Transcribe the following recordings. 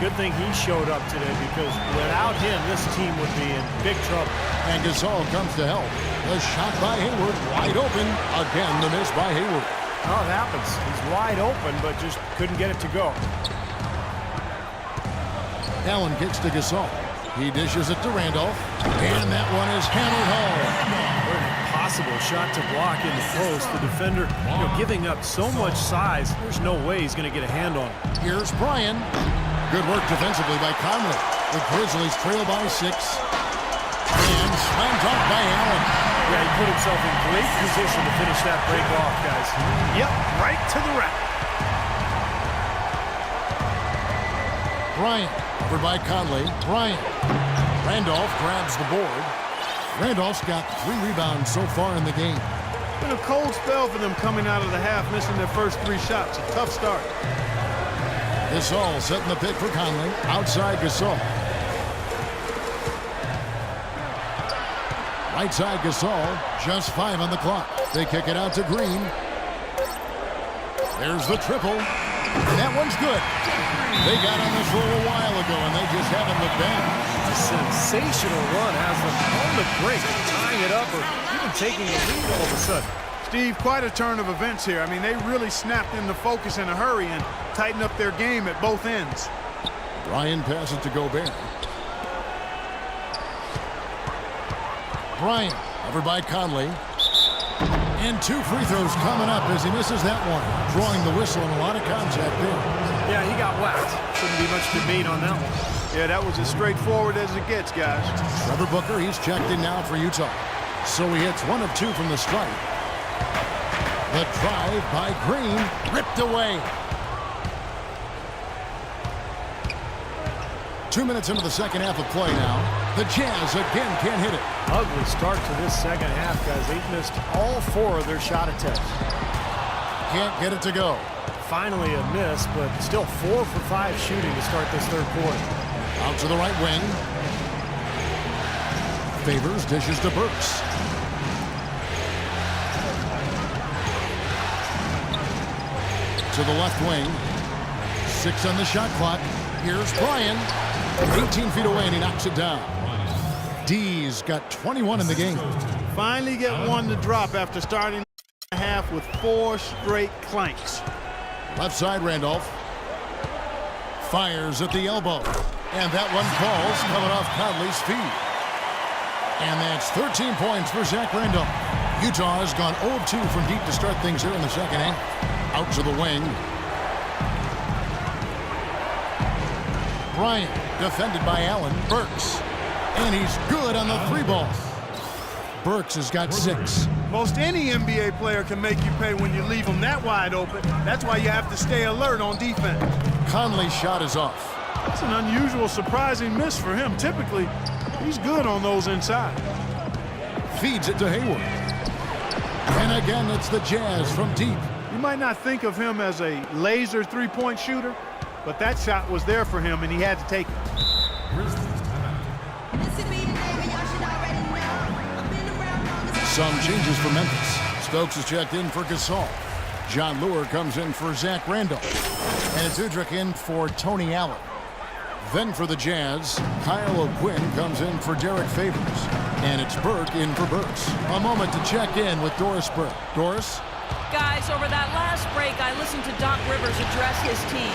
Good thing he showed up today, because without him, this team would be in big trouble. And Gasol comes to help. The shot by Hayward, wide open. Again, the miss by Hayward. Oh, it happens. He's wide open, but just couldn't get it to go. Allen kicks to Gasol. He dishes it to Randolph. And that one is hammered home. What an impossible shot to block in the post. The defender, giving up so much size, there's no way he's going to get a hand on it. Here's Bryan. Good work defensively by Conley. The Grizzlies trail by 6. And slammed off by Allen. Yeah, he put himself in great position to finish that break off, guys. Yep, right to the rack. Bryant, over by Conley. Bryant. Randolph grabs the board. Randolph's got 3 rebounds so far in the game. Been a cold spell for them coming out of the half, missing their first 3 shots. A tough start. Gasol setting the pick for Conley. Outside Gasol. Right side Gasol. Just 5 on the clock. They kick it out to Green. There's the triple. And that one's good. They got on this roll a while ago, and they just haven't looked back. A sensational run has them on the break, tying it up or even taking a lead all of a sudden. Steve, quite a turn of events here. I mean, they really snapped into focus in a hurry and tightened up their game at both ends. Bryan passes to Gobert. Bryant, over by Conley. And 2 free throws coming up as he misses that one. Drawing the whistle and a lot of contact there. Yeah, he got whacked. Shouldn't be much debate on that one. Yeah, that was as straightforward as it gets, guys. Trevor Booker, he's checked in now for Utah. So he hits 1 of 2 from the stripe. The drive by Green, ripped away. 2 minutes into the second half of play now. The Jazz again can't hit it. Ugly start to this second half, guys. They've missed all 4 of their shot attempts. Can't get it to go. Finally a miss, but still 4 for 5 shooting to start this third quarter. Out to the right wing. Favors dishes to Burks. To the left wing. 6 on the shot clock. Here's Bryan. 18 feet away, and he knocks it down. D's got 21 in the game. Finally get one to drop after starting the half with 4 straight clanks. Left side, Randolph. Fires at the elbow. And that one falls, coming off Conley's feet. And that's 13 points for Zach Randolph. Utah has gone 0-2 from deep to start things here in the second half. Out to the wing. Bryant, defended by Allen. Burks. And he's good on the 3-ball. Burks has got 6. Most any NBA player can make you pay when you leave them that wide open. That's why you have to stay alert on defense. Conley's shot is off. That's an unusual, surprising miss for him. Typically, he's good on those inside. Feeds it to Hayward. And again, it's the Jazz from deep. You might not think of him as a laser 3-point shooter, but that shot was there for him, and he had to take it. Some changes for Memphis. Stokes is checked in for Gasol. John Lure comes in for Zach Randolph. And it's Udrich in for Tony Allen. Then for the Jazz, Kyle O'Quinn comes in for Derek Favors. And it's Burke in for Burks. A moment to check in with Doris Burke. Doris? Guys, over that last break, I listened to Doc Rivers address his team.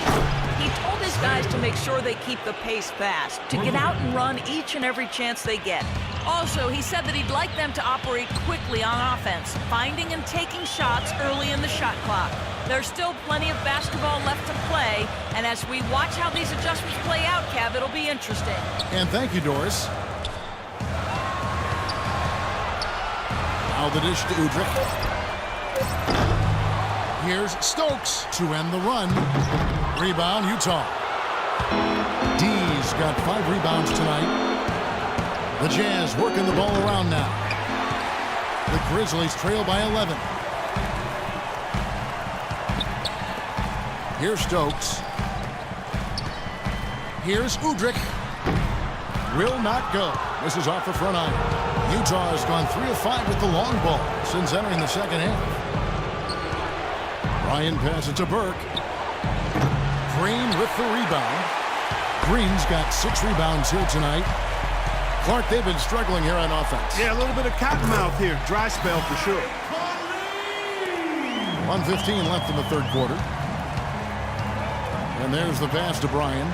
He told his guys to make sure they keep the pace fast, to get out and run each and every chance they get. Also, he said that he'd like them to operate quickly on offense, finding and taking shots early in the shot clock. There's still plenty of basketball left to play, and as we watch how these adjustments play out, Kev, it'll be interesting. And thank you, Doris. Now the dish to Udrich. Here's Stokes to end the run. Rebound, Utah. D's got 5 rebounds tonight. The Jazz working the ball around now. The Grizzlies trail by 11. Here's Stokes. Here's Udrich. Will not go. This is off the front iron. Utah has gone 3 of 5 with the long ball since entering the second half. Bryan passes to Burke. Green with the rebound. Green's got 6 rebounds here tonight. Clark, they've been struggling here on offense. Yeah, a little bit of cottonmouth here. Dry spell for sure. 1:15 left in the third quarter. And there's the pass to Bryan.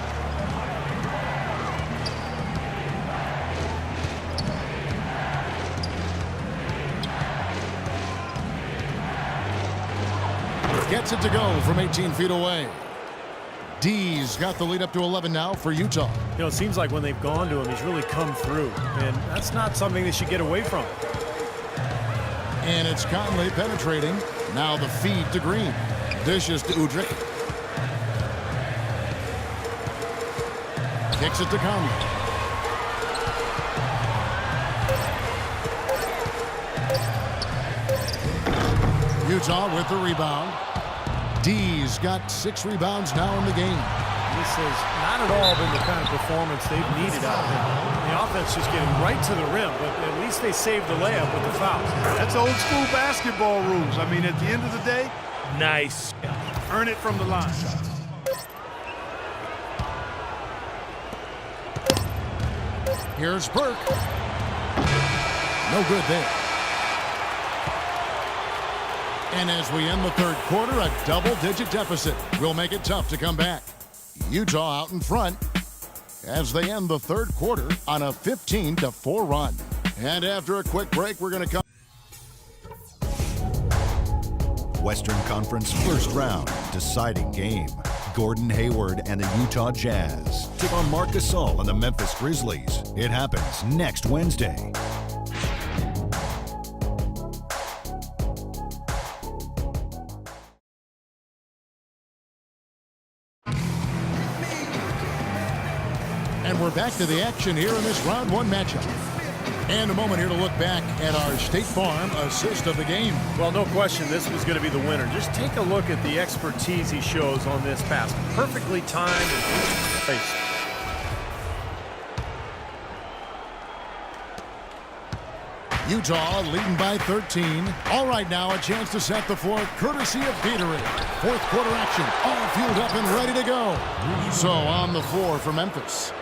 Gets it to go from 18 feet away. D's got the lead up to 11 now for Utah. You know, it seems like when they've gone to him, he's really come through. And that's not something they should get away from. And it's Conley penetrating. Now the feed to Green. Dishes to Udrih. Kicks it to Conley. Utah with the rebound. D's got 6 rebounds now in the game. This has not at all been the kind of performance they've needed out of him. The offense just getting right to the rim, but at least they saved the layup with the foul. That's old school basketball rules. I mean, at the end of the day, Nice. earn it from the line. Here's Burke. No good there. And as we end the third quarter, a double-digit deficit will make it tough to come back. Utah out in front as they end the third quarter on a 15-4 run. And after a quick break, we're going to come. Western Conference first round deciding game. Gordon Hayward and the Utah Jazz take on Marc Gasol and the Memphis Grizzlies. It happens next Wednesday. And we're back to the action here in this round 1 matchup. And a moment here to look back at our State Farm assist of the game. Well, no question, this was going to be the winner. Just take a look at the expertise he shows on this pass. Perfectly timed and placed. Utah leading by 13. All right, now a chance to set the floor courtesy of Gatorade. Fourth quarter action, all fueled up and ready to go. So on the floor for Memphis,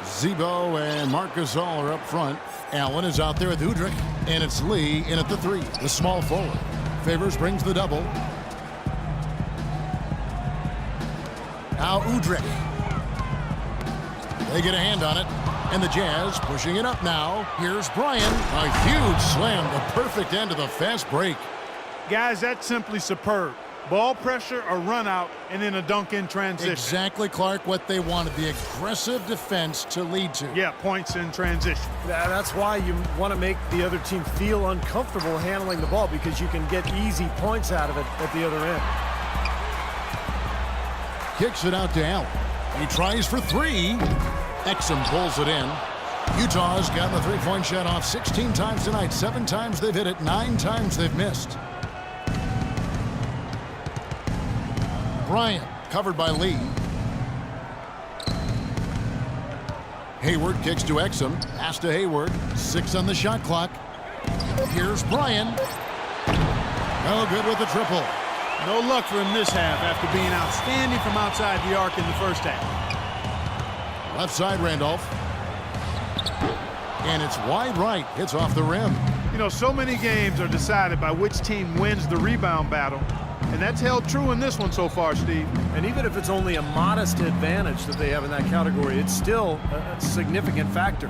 Zebo and Marc Gasol are up front. Allen is out there with Udrih, and it's Lee in at the 3, the small forward. Favors brings the double. Now Udrih. They get a hand on it, and the Jazz pushing it up now. Here's Bryan. A huge slam, the perfect end of the fast break. Guys, that's simply superb. Ball pressure, a run out, and then a dunk in transition. Exactly, Clark, what they wanted, the aggressive defense to lead to. Yeah, points in transition. That's why you want to make the other team feel uncomfortable handling the ball, because you can get easy points out of it at the other end. Kicks it out to Allen. He tries for 3. Exum pulls it in. Utah's gotten the three-point shot off 16 times tonight. 7 times they've hit it, 9 times they've missed. Bryant covered by Lee. Hayward kicks to Exum. Pass to Hayward. 6 on the shot clock. Here's Bryan. No good with the triple. No luck for him this half after being outstanding from outside the arc in the first half. Left side, Randolph. And it's wide right. It's off the rim. You know, so many games are decided by which team wins the rebound battle. And that's held true in this one so far, Steve. And even if it's only a modest advantage that they have in that category, it's still a significant factor.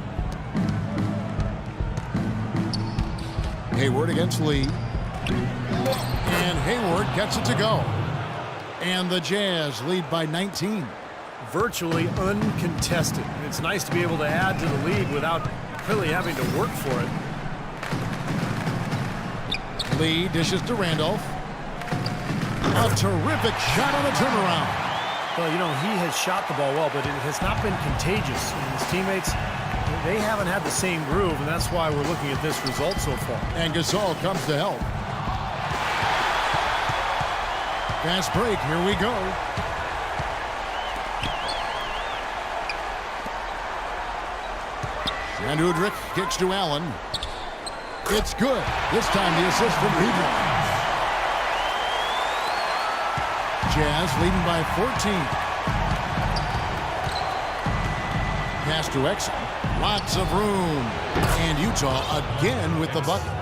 Hayward against Lee. And Hayward gets it to go. And the Jazz lead by 19. Virtually uncontested. It's nice to be able to add to the lead without really having to work for it. Lee dishes to Randolph. A terrific shot on the turnaround. Well, you know, he has shot the ball well, but it has not been contagious. And his teammates, they haven't had the same groove, and that's why we're looking at this result so far. And Gasol comes to help. Fast break, here we go. And Udrih kicks to Allen. It's good. This time the assist from Udrih. Jazz leading by 14. pass to Exum. Lots of room. And Utah again with the bucket.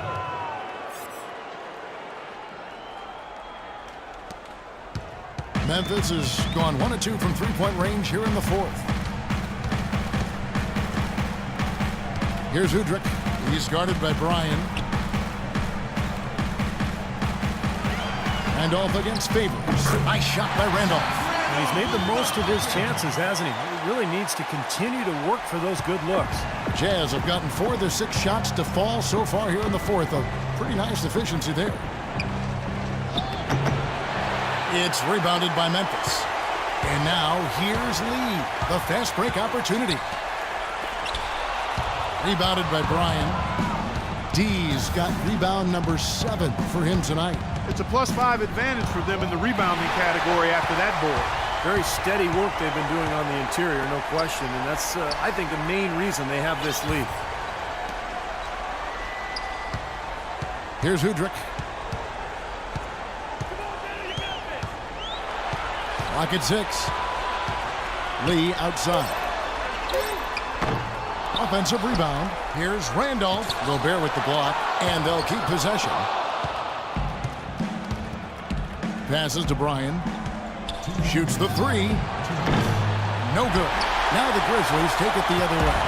Memphis has gone 1 of 2 from three-point range here in the fourth. Here's Udrich. He's guarded by Bryan. Randolph against Favors. Nice shot by Randolph. And he's made the most of his chances, hasn't he? He really needs to continue to work for those good looks. Jazz have gotten 4 of their 6 shots to fall so far here in the fourth. A pretty nice efficiency there. It's rebounded by Memphis. And now here's Lee. The fast break opportunity. Rebounded by Bryan. D's got rebound number 7 for him tonight. It's a +5 advantage for them in the rebounding category after that board. Very steady work they've been doing on the interior, no question. And that's, I think, the main reason they have this lead. Here's Udrich. Clock at 6. Lee outside. Offensive rebound. Here's Randolph. Gobert with the block, and they'll keep possession. Passes to Bryan. Shoots the 3. No good. Now the Grizzlies take it the other way.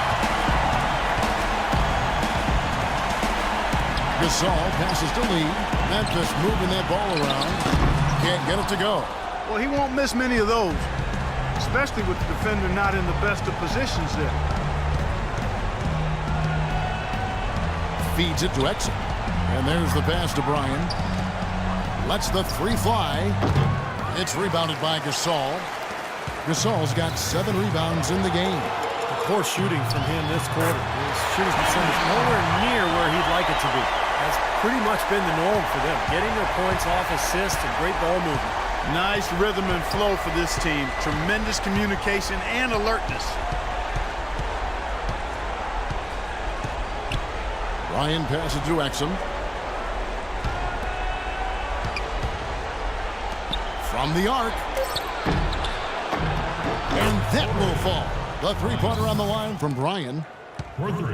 Gasol passes to Lee. Memphis moving that ball around. Can't get it to go. Well, he won't miss many of those, especially with the defender not in the best of positions there. Feeds it to Exum. And there's the pass to Bryan. Lets the 3 fly. It's rebounded by Gasol. Gasol's got 7 rebounds in the game. Poor shooting from him this quarter. His shooting percentage nowhere near where he'd like it to be. That's pretty much been the norm for them. Getting their points off assists and great ball movement. Nice rhythm and flow for this team. Tremendous communication and alertness. Bryan passes to Exum. From the arc. And that will fall. The three-pointer on the line from Bryan.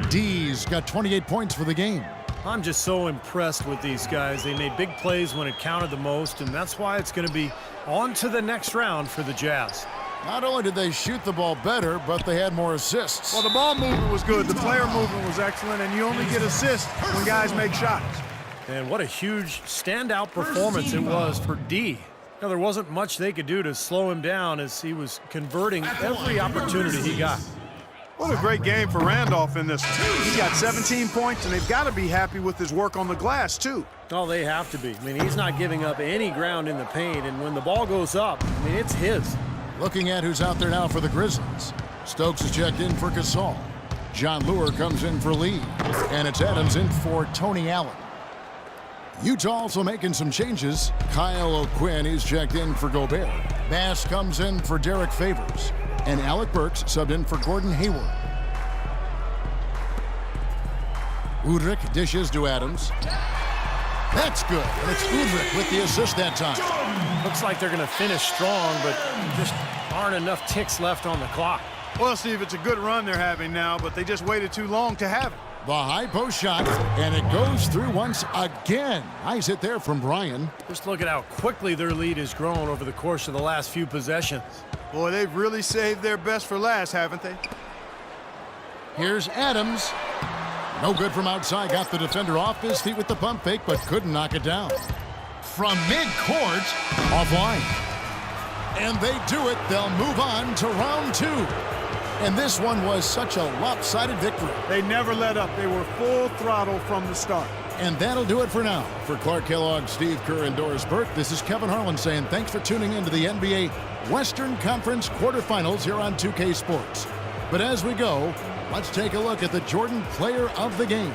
D's got 28 points for the game. I'm just so impressed with these guys. They made big plays when it counted the most, and that's why it's going to be on to the next round for the Jazz. Not only did they shoot the ball better, but they had more assists. Well, the ball movement was good. The player movement was excellent, and you only get assists when guys make shots. And what a huge standout performance it was for D. Now, there wasn't much they could do to slow him down as he was converting every opportunity he got. What a great game for Randolph in this one. He's got 17 points, and they've got to be happy with his work on the glass, too. Oh, they have to be. I mean, he's not giving up any ground in the paint, and when the ball goes up, I mean, it's his. Looking at who's out there now for the Grizzlies. Stokes is checked in for Gasol. John Lure comes in for Lee. And it's Adams in for Tony Allen. Utah also making some changes. Kyle O'Quinn is checked in for Gobert. Bass comes in for Derek Favors. And Alec Burks subbed in for Gordon Hayward. Udrich dishes to Adams. That's good. And it's Udrich with the assist that time. Looks like they're going to finish strong, but just aren't enough ticks left on the clock. Well, Steve, it's a good run they're having now, but they just waited too long to have it. The high post shot, and it goes through once again. Nice hit there from Bryan. Just look at how quickly their lead has grown over the course of the last few possessions. Boy, they've really saved their best for last, haven't they? Here's Adams. No good from outside. Got the defender off his feet with the pump fake, but couldn't knock it down. From midcourt, offline. And they do it. They'll move on to round 2. And this one was such a lopsided victory. They never let up. They were full throttle from the start. And that'll do it for now. For Clark Kellogg, Steve Kerr, and Doris Burke, this is Kevin Harlan saying thanks for tuning in to the NBA Western Conference quarterfinals here on 2K Sports. But as we go, let's take a look at the Jordan Player of the Game.